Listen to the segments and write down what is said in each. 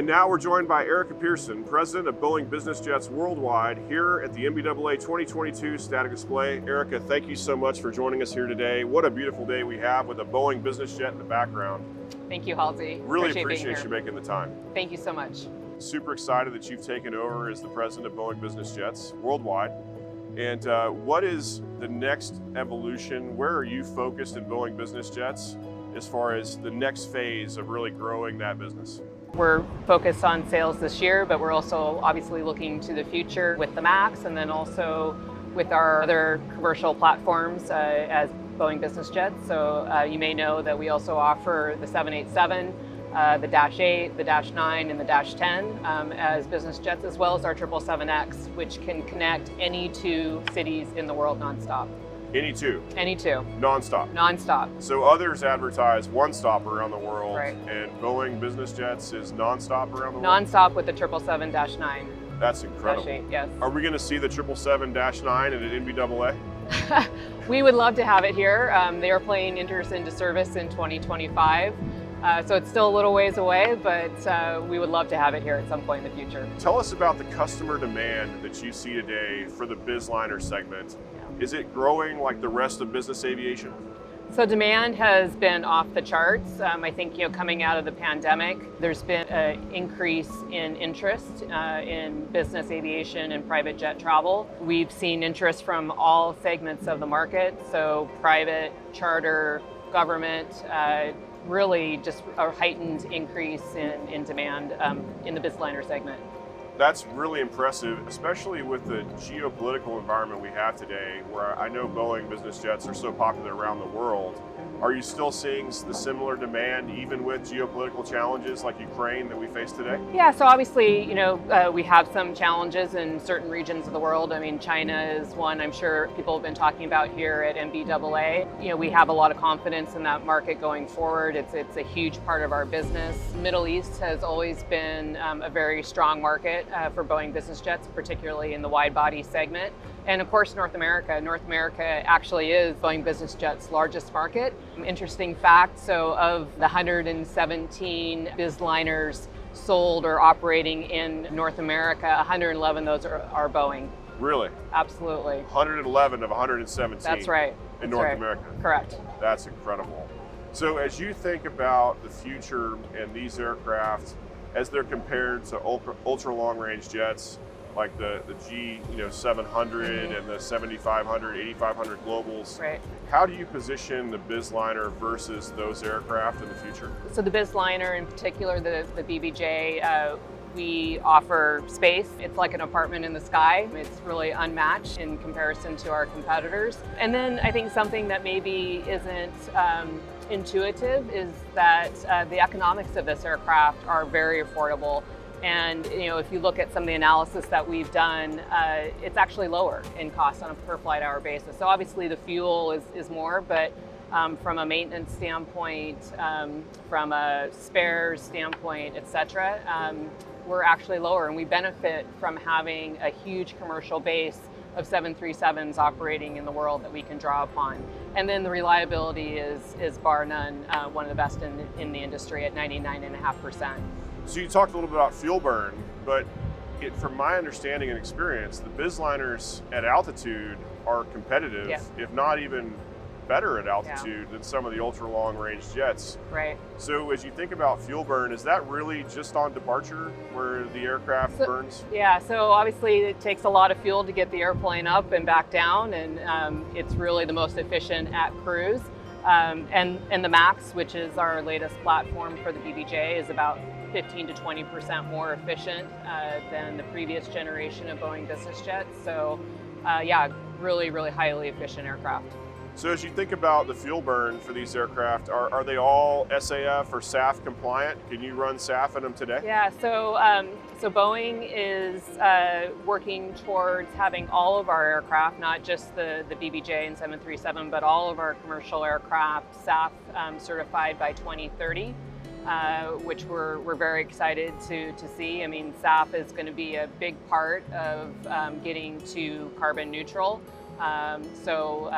And now we're joined by Erika Pearson, President of Boeing Business Jets Worldwide, here at the NBAA 2022 Static Display. Erika, thank you so much for joining us here today. What a beautiful day we have with a Boeing Business Jet in the background. Thank you, Hulsey. Really appreciate you making the time. Thank you so much. Super excited that you've taken over as the President of Boeing Business Jets Worldwide. And what is the next evolution? Where are you focused in Boeing Business Jets as far as the next phase of really growing that business? We're focused on sales this year, but we're also obviously looking to the future with the Max and then also with our other commercial platforms as Boeing Business Jets. So you may know that we also offer the 787, the Dash 8, the Dash 9, and the Dash 10 as business jets, as well as our 777X, which can connect any two cities in the world nonstop. Any two? Any two. Nonstop? Nonstop. So others advertise one stop around the world, right, and Boeing Business Jets is nonstop around the world? Nonstop with the 777-9. That's incredible. Dash 8, yes. Are we going to see the 777-9 at an NBAA? We would love to have it here. The airplane enters into service in 2025. So it's still a little ways away, but we would love to have it here at some point in the future. Tell us about the customer demand that you see today for the Bizliner segment. Is it growing like the rest of business aviation? So demand has been off the charts. I think coming out of the pandemic, there's been an increase in interest in business aviation and private jet travel. We've seen interest from all segments of the market, so private, charter, government, really just a heightened increase in demand in the Bizliner segment. That's really impressive, especially with the geopolitical environment we have today, where I know Boeing Business Jets are so popular around the world. Are you still seeing the similar demand, even with geopolitical challenges like Ukraine that we face today? Yeah, so obviously, we have some challenges in certain regions of the world. I mean, China is one I'm sure people have been talking about here at NBAA. We have a lot of confidence in that market going forward. It's a huge part of our business. Middle East has always been a very strong market for Boeing Business Jets, particularly in the wide body segment. And of course, North America. North America actually is Boeing Business Jet's largest market. Interesting fact, so of the 117 Bizliners sold or operating in North America, 111 of those are Boeing. Really? Absolutely. 111 of 117. That's right. In North America. Correct. That's incredible. So as you think about the future and these aircraft, as they're compared to ultra long range jets, like the G700 and the 7500, 8500 Globals. Right. How do you position the Bizliner versus those aircraft in the future? So the Bizliner, in particular, the BBJ, we offer space. It's like an apartment in the sky. It's really unmatched in comparison to our competitors. And then I think something that maybe isn't intuitive is that the economics of this aircraft are very affordable. And if you look at some of the analysis that we've done, it's actually lower in cost on a per flight hour basis. So obviously the fuel is more, but from a maintenance standpoint, from a spares standpoint, et cetera, we're actually lower, and we benefit from having a huge commercial base of 737s operating in the world that we can draw upon. And then the reliability is bar none, one of the best in the industry at 99.5%. So you talked a little bit about fuel burn, but from my understanding and experience, the Bizliners at altitude are competitive, if not even better at altitude than some of the ultra long range jets. Right. So as you think about fuel burn, is that really just on departure where the aircraft burns? Yeah, so obviously it takes a lot of fuel to get the airplane up and back down, and it's really the most efficient at cruise. And the Max, which is our latest platform for the BBJ, is about 15 to 20% more efficient than the previous generation of Boeing Business Jets. So really, really highly efficient aircraft. So as you think about the fuel burn for these aircraft, are they all SAF or SAF compliant? Can you run SAF in them today? Yeah, so Boeing is working towards having all of our aircraft, not just the BBJ and 737, but all of our commercial aircraft SAF certified by 2030. Which we're very excited to see. I mean, SAF is going to be a big part of getting to carbon neutral. So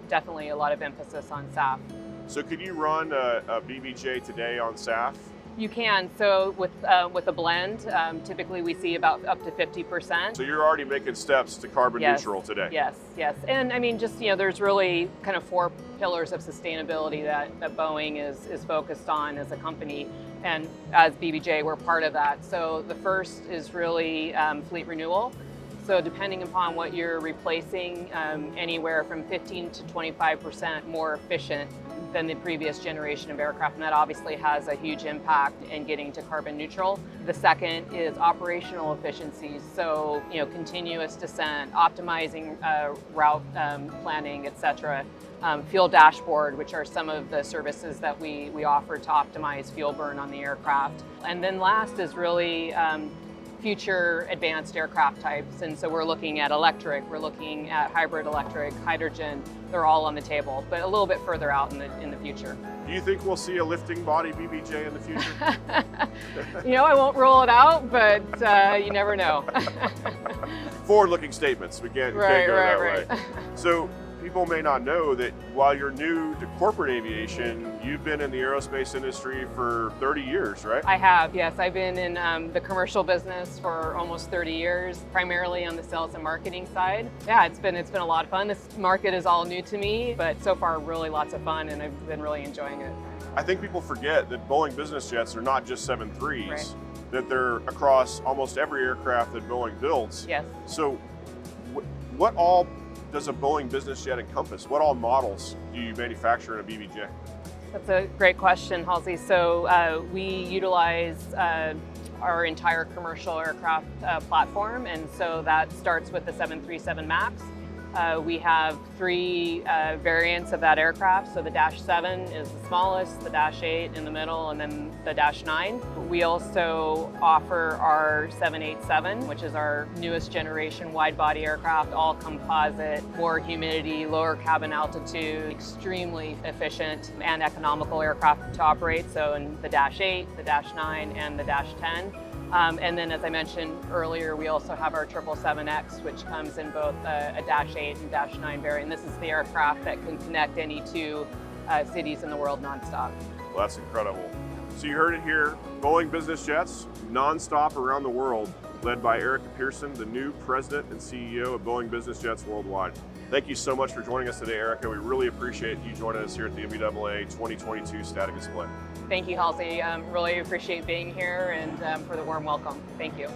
definitely a lot of emphasis on SAF. So could you run a BBJ today on SAF? You can. So with a blend, typically we see about up to 50%. So you're already making steps to carbon Yes, neutral today. Yes, yes. And I mean, just, there's really kind of 4 pillars of sustainability that Boeing is focused on as a company. And as BBJ, we're part of that. So the first is really fleet renewal. So depending upon what you're replacing, anywhere from 15 to 25% more efficient than the previous generation of aircraft, and that obviously has a huge impact in getting to carbon neutral. The second is operational efficiencies, so continuous descent, optimizing route planning, etc. Fuel dashboard, which are some of the services that we offer to optimize fuel burn on the aircraft. And then last is really future advanced aircraft types, and so we're looking at electric, we're looking at hybrid electric, hydrogen. They're all on the table, but a little bit further out in the future. Do you think we'll see a lifting body BBJ in the future? I won't rule it out, but you never know. Forward-looking statements. We can't go that way. So people may not know that while you're new to corporate aviation, you've been in the aerospace industry for 30 years, right? I have, yes. I've been in the commercial business for almost 30 years, primarily on the sales and marketing side. Yeah, it's been a lot of fun. This market is all new to me, but so far really lots of fun, and I've been really enjoying it. I think people forget that Boeing Business Jets are not just 737s, Right. that they're across almost every aircraft that Boeing builds. Yes. So what all does a Boeing Business Jet encompass? What all models do you manufacture in a BBJ? That's a great question, Hulsey. So we utilize our entire commercial aircraft platform, and so that starts with the 737 MAX. We have 3 variants of that aircraft. So the Dash 7 is the smallest, the Dash 8 in the middle, and then the Dash 9. We also offer our 787, which is our newest generation wide-body aircraft, all composite, more humidity, lower cabin altitude, extremely efficient and economical aircraft to operate. So in the Dash 8, the Dash 9, and the Dash 10. And then, as I mentioned earlier, we also have our 777X, which comes in both a Dash 8 and Dash 9 variant. This is the aircraft that can connect any 2 cities in the world nonstop. Well, that's incredible. So you heard it here, Boeing Business Jets, nonstop around the world, led by Erika Pearson, the new president and CEO of Boeing Business Jets Worldwide. Thank you so much for joining us today, Erika. We really appreciate you joining us here at the NBAA 2022 Static Display. Thank you, Halsey. Really appreciate being here and for the warm welcome. Thank you.